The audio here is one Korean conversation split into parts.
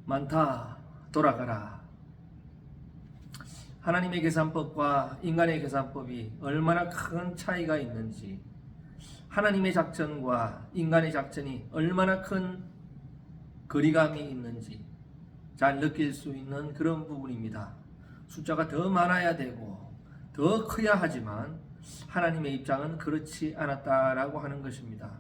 많다. 돌아가라. 하나님의 계산법과 인간의 계산법이 얼마나 큰 차이가 있는지, 하나님의 작전과 인간의 작전이 얼마나 큰 거리감이 있는지 잘 느낄 수 있는 그런 부분입니다. 숫자가 더 많아야 되고 더 커야 하지만 하나님의 입장은 그렇지 않았다라고 하는 것입니다.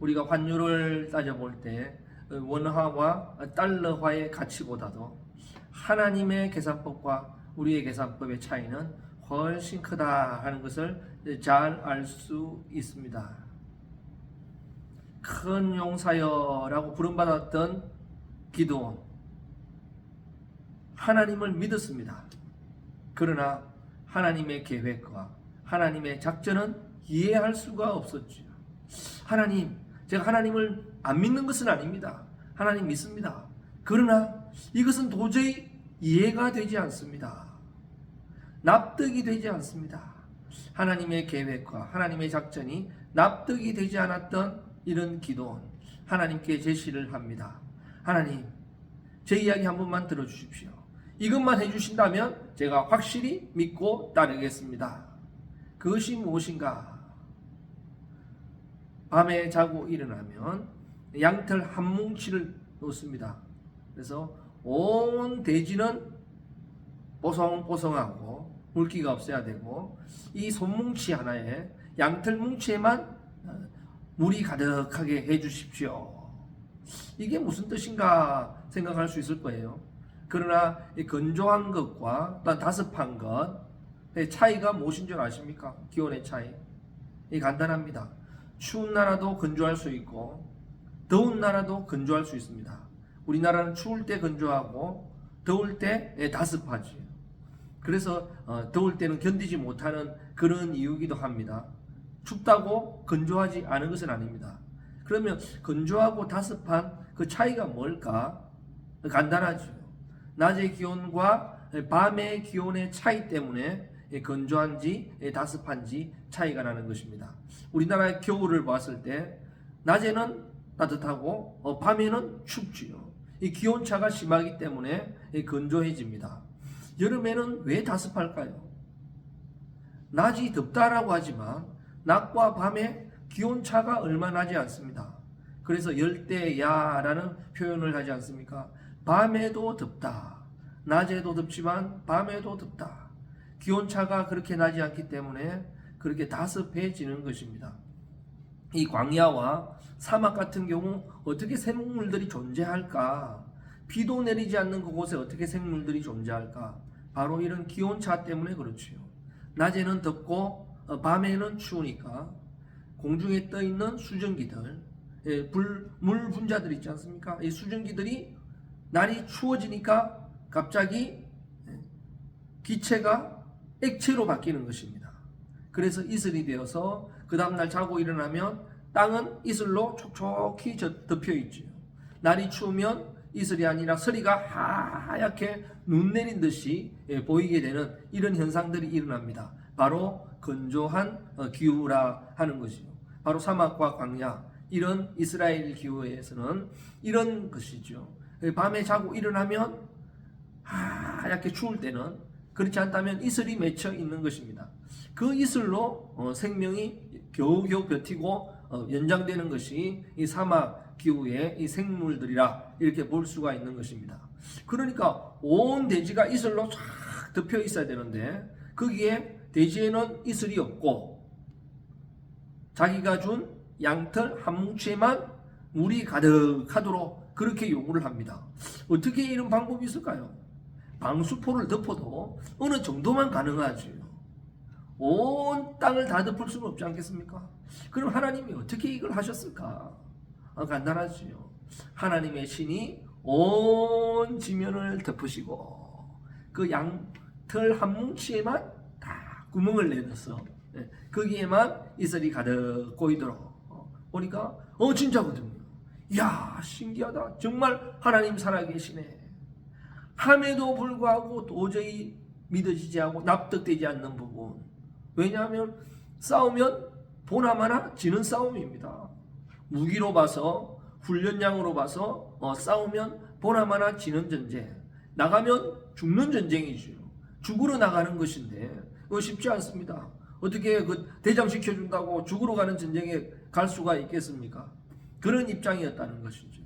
우리가 환율을 따져볼 때 원화와 달러화의 가치보다도 하나님의 계산법과 우리의 계산법의 차이는 훨씬 크다 하는 것을 잘 알 수 있습니다. 큰 용사여라고 부름받았던 기드온, 하나님을 믿었습니다. 그러나 하나님의 계획과 하나님의 작전은 이해할 수가 없었지요. 하나님, 제가 하나님을 안 믿는 것은 아닙니다. 하나님 믿습니다. 그러나 이것은 도저히 이해가 되지 않습니다. 납득이 되지 않습니다. 하나님의 계획과 하나님의 작전이 납득이 되지 않았던 이런 기도는 하나님께 제시를 합니다. 하나님, 제 이야기 한 번만 들어주십시오. 이것만 해주신다면 제가 확실히 믿고 따르겠습니다. 그것이 무엇인가? 밤에 자고 일어나면 양털 한 뭉치를 놓습니다. 그래서 온 대지는 뽀송뽀송하고 물기가 없어야 되고, 이 손뭉치 하나에, 양털 뭉치에만 물이 가득하게 해주십시오. 이게 무슨 뜻인가 생각할 수 있을 거예요. 그러나 이 건조한 것과 또 다습한 것의 차이가 무엇인 줄 아십니까? 기온의 차이. 이 간단합니다. 추운 나라도 건조할 수 있고 더운 나라도 건조할 수 있습니다. 우리나라는 추울 때 건조하고 더울 때 다습하지. 그래서 더울 때는 견디지 못하는 그런 이유이기도 합니다. 춥다고 건조하지 않은 것은 아닙니다. 그러면 건조하고 다습한 그 차이가 뭘까? 간단하죠. 낮의 기온과 밤의 기온의 차이 때문에 건조한지 다습한지 차이가 나는 것입니다. 우리나라의 겨울을 봤을 때 낮에는 따뜻하고 밤에는 춥지요. 이 기온차가 심하기 때문에 건조해집니다. 여름에는 왜 다습할까요? 낮이 덥다라고 하지만 낮과 밤의 기온차가 얼마 나지 않습니다. 그래서 열대야라는 표현을 하지 않습니까? 밤에도 덥다. 낮에도 덥지만 밤에도 덥다. 기온차가 그렇게 나지 않기 때문에 그렇게 다습해지는 것입니다. 이 광야와 사막 같은 경우 어떻게 생물들이 존재할까? 비도 내리지 않는 그곳에 어떻게 생물들이 존재할까? 바로 이런 기온차 때문에 그렇지요. 낮에는 덥고 밤에는 추우니까 공중에 떠 있는 수증기들, 물 분자들 있지 않습니까? 이 수증기들이 날이 추워지니까 갑자기 기체가 액체로 바뀌는 것입니다. 그래서 이슬이 되어서 그 다음날 자고 일어나면 땅은 이슬로 촉촉히 덮여 있죠. 날이 추우면 이슬이 아니라 서리가 하얗게 눈 내린 듯이 보이게 되는 이런 현상들이 일어납니다. 바로 건조한 기후라 하는 것이요. 바로 사막과 광야, 이런 이스라엘 기후에서는 이런 것이죠. 밤에 자고 일어나면 하얗게 추울 때는, 그렇지 않다면 이슬이 맺혀 있는 것입니다. 그 이슬로 생명이 겨우겨우 버티고 연장되는 것이 이 사막 기후의 이 생물들이라 이렇게 볼 수가 있는 것입니다. 그러니까 온 대지가 이슬로 쫙 덮여 있어야 되는데 거기에 대지에는 이슬이 없고 자기가 준 양털 한 뭉치에만 물이 가득하도록 그렇게 요구를 합니다. 어떻게 이런 방법이 있을까요? 방수포를 덮어도 어느 정도만 가능하죠. 온 땅을 다 덮을 수는 없지 않겠습니까? 그럼 하나님이 어떻게 이걸 하셨을까? 간단하지요. 하나님의 신이 온 지면을 덮으시고 그 양털 한 뭉치에만 다 구멍을 내서 거기에만 이슬이 가득 고이도록 보니까 진짜거든요. 이야, 신기하다. 정말 하나님 살아계시네. 함에도 불구하고 도저히 믿어지지 않고 납득되지 않는 부분. 왜냐하면 싸우면 보나마나 지는 싸움입니다. 무기로 봐서, 훈련량으로 봐서 싸우면 보나마나 지는 전쟁, 나가면 죽는 전쟁이죠. 죽으러 나가는 것인데 쉽지 않습니다. 어떻게 그 대장시켜준다고 죽으러 가는 전쟁에 갈 수가 있겠습니까? 그런 입장이었다는 것이죠.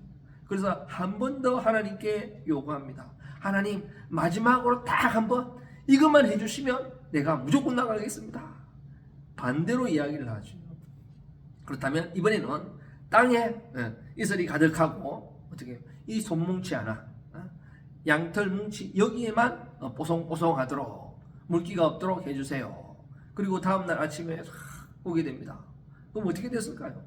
그래서 한 번 더 하나님께 요구합니다. 하나님, 마지막으로 딱 한 번 이것만 해주시면 내가 무조건 나가겠습니다. 반대로 이야기를 하죠. 그렇다면 이번에는 땅에 이슬이 가득하고 어떻게 이 손뭉치 하나, 양털 뭉치 여기에만 뽀송뽀송하도록 물기가 없도록 해주세요. 그리고 다음날 아침에 오게 됩니다. 그럼 어떻게 됐을까요?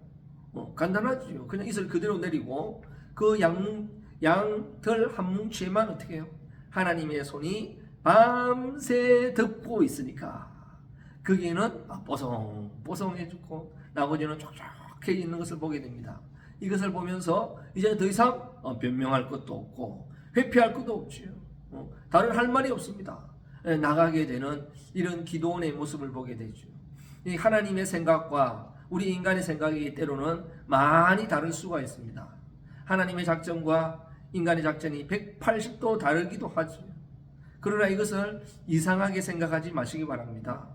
간단하죠. 그냥 이슬 그대로 내리고 그 양털 한 뭉치에만 어떻게 해요? 하나님의 손이 밤새 덮고 있으니까 거기에는 뽀송뽀송해지고 나머지는 촉촉해 있는 것을 보게 됩니다. 이것을 보면서 이제 더 이상 변명할 것도 없고 회피할 것도 없지요. 다른 할 말이 없습니다. 나가게 되는 이런 기도원의 모습을 보게 되죠. 이 하나님의 생각과 우리 인간의 생각이 때로는 많이 다를 수가 있습니다. 하나님의 작전과 인간의 작전이 180도 다르기도 하죠. 그러나 이것을 이상하게 생각하지 마시기 바랍니다.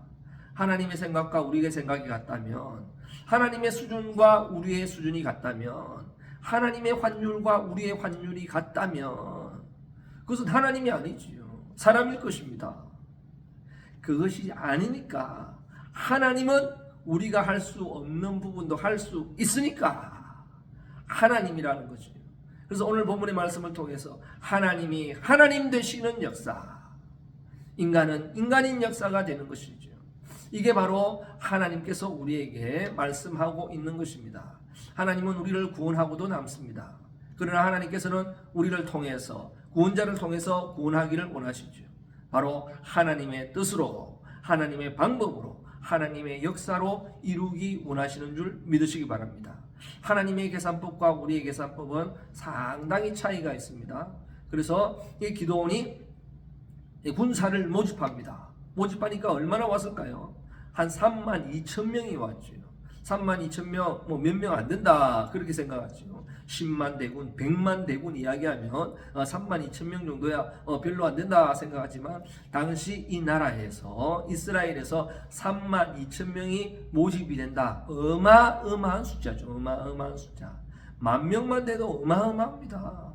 하나님의 생각과 우리의 생각이 같다면, 하나님의 수준과 우리의 수준이 같다면, 하나님의 환율과 우리의 환율이 같다면 그것은 하나님이 아니지요. 사람일 것입니다. 그것이 아니니까 하나님은 우리가 할 수 없는 부분도 할 수 있으니까 하나님이라는 거죠. 그래서 오늘 본문의 말씀을 통해서 하나님이 하나님 되시는 역사, 인간은 인간인 역사가 되는 것이죠. 이게 바로 하나님께서 우리에게 말씀하고 있는 것입니다. 하나님은 우리를 구원하고도 남습니다. 그러나 하나님께서는 우리를 통해서, 구원자를 통해서 구원하기를 원하시죠. 바로 하나님의 뜻으로, 하나님의 방법으로, 하나님의 역사로 이루기 원하시는 줄 믿으시기 바랍니다. 하나님의 계산법과 우리의 계산법은 상당히 차이가 있습니다. 그래서 이 기도원이 군사를 모집합니다. 모집하니까 얼마나 왔을까요? 한 32,000명이 왔죠. 32,000명, 몇 명 안 된다 그렇게 생각하죠. 10만 대군, 100만 대군 이야기하면 32,000명 정도야 별로 안 된다 생각하지만 당시 이 나라에서, 이스라엘에서 32,000명이 모집이 된다. 어마어마한 숫자죠. 어마어마한 숫자. 10,000명만 돼도 어마어마합니다.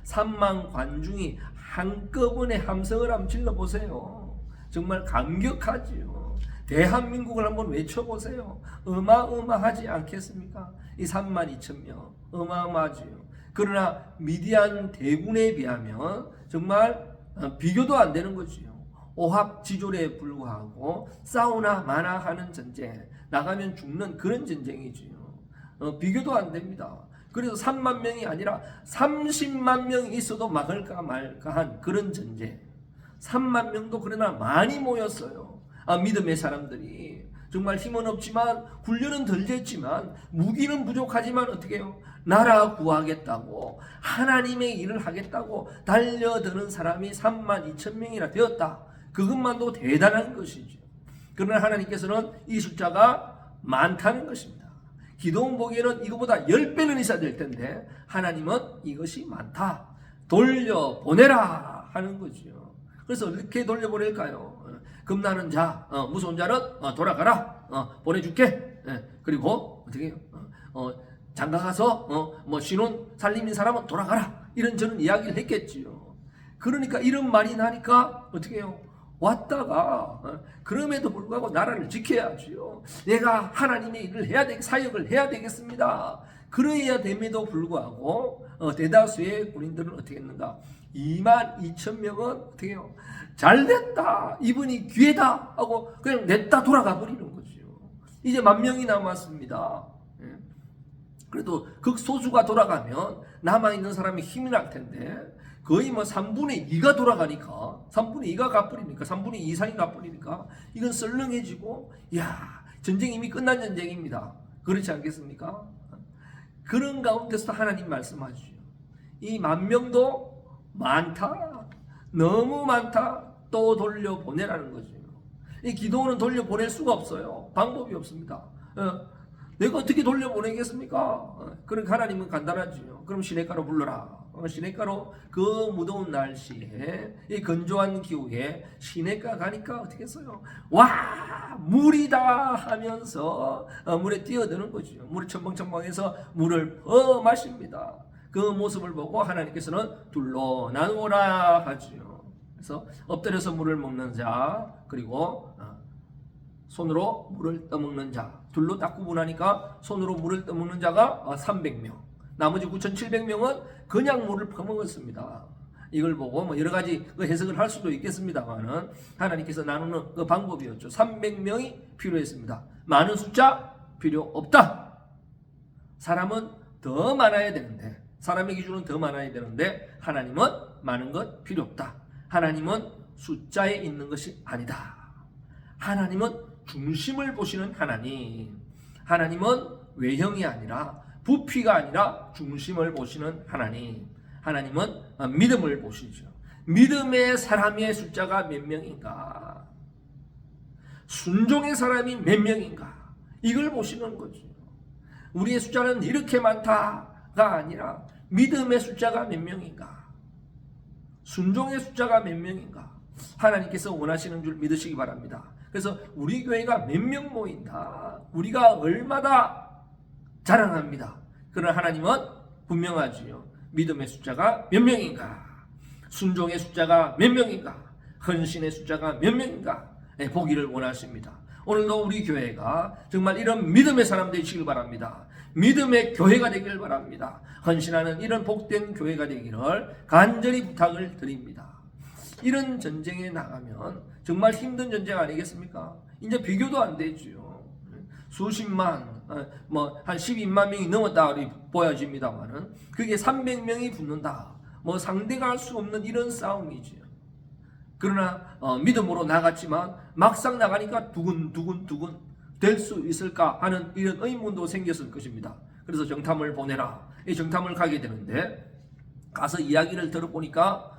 3만 관중이 한꺼번에 함성을 한번 질러보세요. 정말 감격하지요. 대한민국을 한번 외쳐보세요. 어마어마하지 않겠습니까? 이 32,000명 어마어마하지요. 그러나 미디안 대군에 비하면 정말 비교도 안 되는 거지요. 오합지졸에 불구하고 싸우나 마나 하는 전쟁, 나가면 죽는 그런 전쟁이지요. 비교도 안 됩니다. 그래서 3만 명이 아니라 30만 명이 있어도 막을까 말까한 그런 전쟁. 3만 명도 그러나 많이 모였어요. 믿음의 사람들이 정말 힘은 없지만 훈련은 덜 됐지만 무기는 부족하지만 어떻게 해요? 나라 구하겠다고 하나님의 일을 하겠다고 달려드는 사람이 32,000명이나 되었다. 그것만도 대단한 것이죠. 그러나 하나님께서는 이 숫자가 많다는 것입니다. 기도원 보기에는 이거보다 10배는 있어야 될 텐데 하나님은 이것이 많다. 돌려보내라 하는 거죠. 그래서 이렇게 돌려보낼까요? 겁나는 자, 무서운 자는 돌아가라. 보내줄게. 그리고 어떻게 장가가서 신혼 살림인 사람은 돌아가라. 이런 저는 이야기를 했겠지요. 그러니까 이런 말이 나니까 어떻게 해요? 왔다가 그럼에도 불구하고 나라를 지켜야지요. 내가 하나님의 일을 해야 사역을 해야 되겠습니다. 그래야 됨에도 불구하고 대다수의 군인들은 어떻게 했는가? 22,000명은 어떻게 해요? 잘됐다, 이분이 기회다 하고 그냥 냈다 돌아가 버리는 거죠. 이제 10,000명이 남았습니다. 그래도 극소수가 돌아가면 남아있는 사람이 힘이 날 텐데 거의 3분의 2가 돌아가니까, 3분의 2가 가버리니까, 3분의 2 이상이 가버리니까 이건 썰렁해지고, 전쟁이 이미 끝난 전쟁입니다. 그렇지 않겠습니까? 그런 가운데서 하나님 말씀하시죠. 이 10,000명도 많다, 너무 많다, 또 돌려보내라는 거죠. 이 기도원은 돌려보낼 수가 없어요. 방법이 없습니다. 내가 어떻게 돌려보내겠습니까? 그러니까 하나님은 간단하지요. 그럼 시냇가로 불러라. 시냇가로 그 무더운 날씨에 이 건조한 기후에 시냇가 가니까 어떻게 했어요? 와, 물이다 하면서 물에 뛰어드는 거죠. 물이 첨벙첨벙해서 물을 마십니다. 그 모습을 보고 하나님께서는 둘로 나누어라 하지요. 그래서 엎드려서 물을 먹는 자, 그리고 손으로 물을 떠먹는 자, 둘로 딱 구분하니까 손으로 물을 떠먹는 자가 300명, 나머지 9,700명은 그냥 물을 퍼먹었습니다. 이걸 보고 뭐 여러 가지 해석을 할 수도 있겠습니다만은 하나님께서 나누는 그 방법이었죠. 300명이 필요했습니다. 많은 숫자 필요 없다. 사람은 더 많아야 되는데, 사람의 기준은 더 많아야 되는데 하나님은 많은 것 필요 없다. 하나님은 숫자에 있는 것이 아니다. 하나님은 중심을 보시는 하나님. 하나님은 외형이 아니라 부피가 아니라 중심을 보시는 하나님. 하나님은 믿음을 보시죠. 믿음의 사람의 숫자가 몇 명인가? 순종의 사람이 몇 명인가? 이걸 보시는 거죠. 우리의 숫자는 이렇게 많다가 아니라 믿음의 숫자가 몇 명인가? 순종의 숫자가 몇 명인가? 하나님께서 원하시는 줄 믿으시기 바랍니다. 그래서 우리 교회가 몇 명 모인다, 우리가 얼마나 자랑합니다. 그러나 하나님은 분명하지요. 믿음의 숫자가 몇 명인가? 순종의 숫자가 몇 명인가? 헌신의 숫자가 몇 명인가? 보기를 원하십니다. 오늘도 우리 교회가 정말 이런 믿음의 사람 되시길 바랍니다. 믿음의 교회가 되기를 바랍니다. 헌신하는 이런 복된 교회가 되기를 간절히 부탁을 드립니다. 이런 전쟁에 나가면 정말 힘든 전쟁 아니겠습니까? 이제 비교도 안 되죠. 수십만, 한 12만 명이 넘었다 보여집니다만은 그게 300명이 붙는다. 상대가 할 수 없는 이런 싸움이죠. 그러나 믿음으로 나갔지만 막상 나가니까 두근두근 될 수 있을까 하는 이런 의문도 생겼을 것입니다. 그래서 정탐을 보내라. 이 정탐을 가게 되는데 가서 이야기를 들어보니까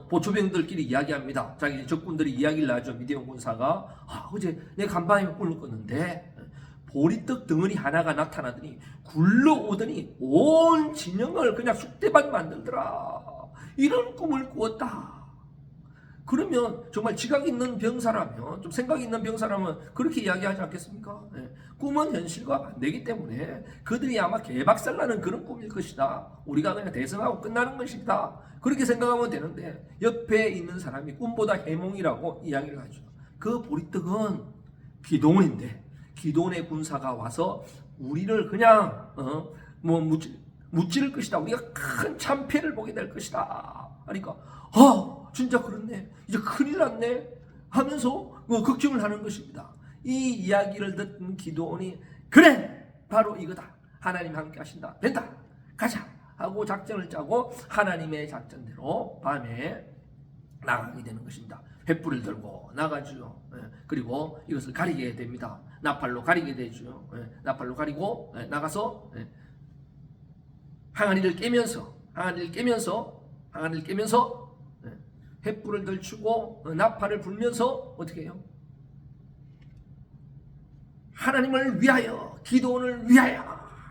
보초병들끼리 이야기합니다. 자기 적군들이 이야기를 하죠. 미디안 군사가 어제 내 간밤에 꿈을 꿨는데 보리떡 덩어리 하나가 나타나더니 굴러오더니 온 진영을 그냥 쑥대밭 만들더라. 이런 꿈을 꾸었다. 그러면 정말 지각 있는 병사라면, 좀 생각 있는 병사라면 그렇게 이야기하지 않겠습니까? 꿈은 현실과 반대이기 때문에 그들이 아마 개박살나는 그런 꿈일 것이다. 우리가 그냥 대성하고 끝나는 것이다. 그렇게 생각하면 되는데 옆에 있는 사람이 꿈보다 해몽이라고 이야기를 하죠. 그 보리떡은 기도원인데 기도원의 군사가 와서 우리를 그냥 무찌를 것이다. 우리가 큰 참패를 보게 될 것이다. 그러니까 진짜 그렇네. 이제 큰일 났네 하면서 걱정을 하는 것입니다. 이 이야기를 듣는 기도원이 그래 바로 이거다. 하나님 함께 하신다. 된다. 가자 하고 작전을 짜고 하나님의 작전대로 밤에 나가게 되는 것입니다. 횃불을 들고 나가죠. 그리고 이것을 가리게 됩니다. 나팔로 가리게 되죠. 나팔로 가리고 나가서 항아리를 깨면서 횃불을 들추고 나팔을 불면서 어떻게 해요? 하나님을 위하여, 기도원을 위하여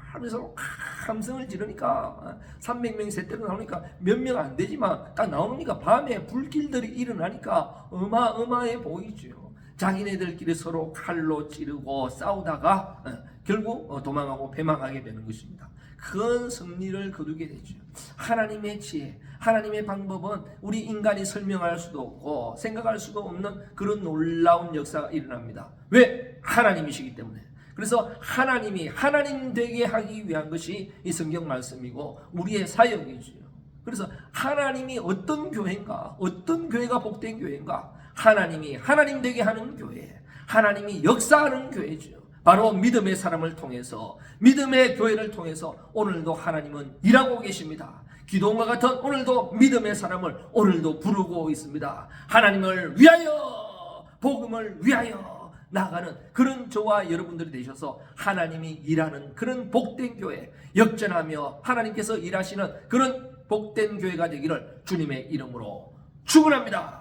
하면서 함성을 지르니까 300명이 세대로 나오니까 몇 명 안 되지만 딱 나오니까 밤에 불길들이 일어나니까 어마어마해 보이죠. 자기네들끼리 서로 칼로 찌르고 싸우다가 결국 도망하고 패망하게 되는 것입니다. 큰 승리를 거두게 되죠. 하나님의 지혜, 하나님의 방법은 우리 인간이 설명할 수도 없고 생각할 수도 없는 그런 놀라운 역사가 일어납니다. 왜? 하나님이시기 때문에. 그래서 하나님이 하나님 되게 하기 위한 것이 이 성경 말씀이고 우리의 사역이지요. 그래서 하나님이 어떤 교회인가, 어떤 교회가 복된 교회인가, 하나님이 하나님 되게 하는 교회, 하나님이 역사하는 교회지요. 바로 믿음의 사람을 통해서, 믿음의 교회를 통해서 오늘도 하나님은 일하고 계십니다. 기도원과 같은 오늘도 믿음의 사람을 오늘도 부르고 있습니다. 하나님을 위하여, 복음을 위하여 나아가는 그런 저와 여러분들이 되셔서 하나님이 일하는 그런 복된 교회, 역전하며 하나님께서 일하시는 그런 복된 교회가 되기를 주님의 이름으로 축원합니다.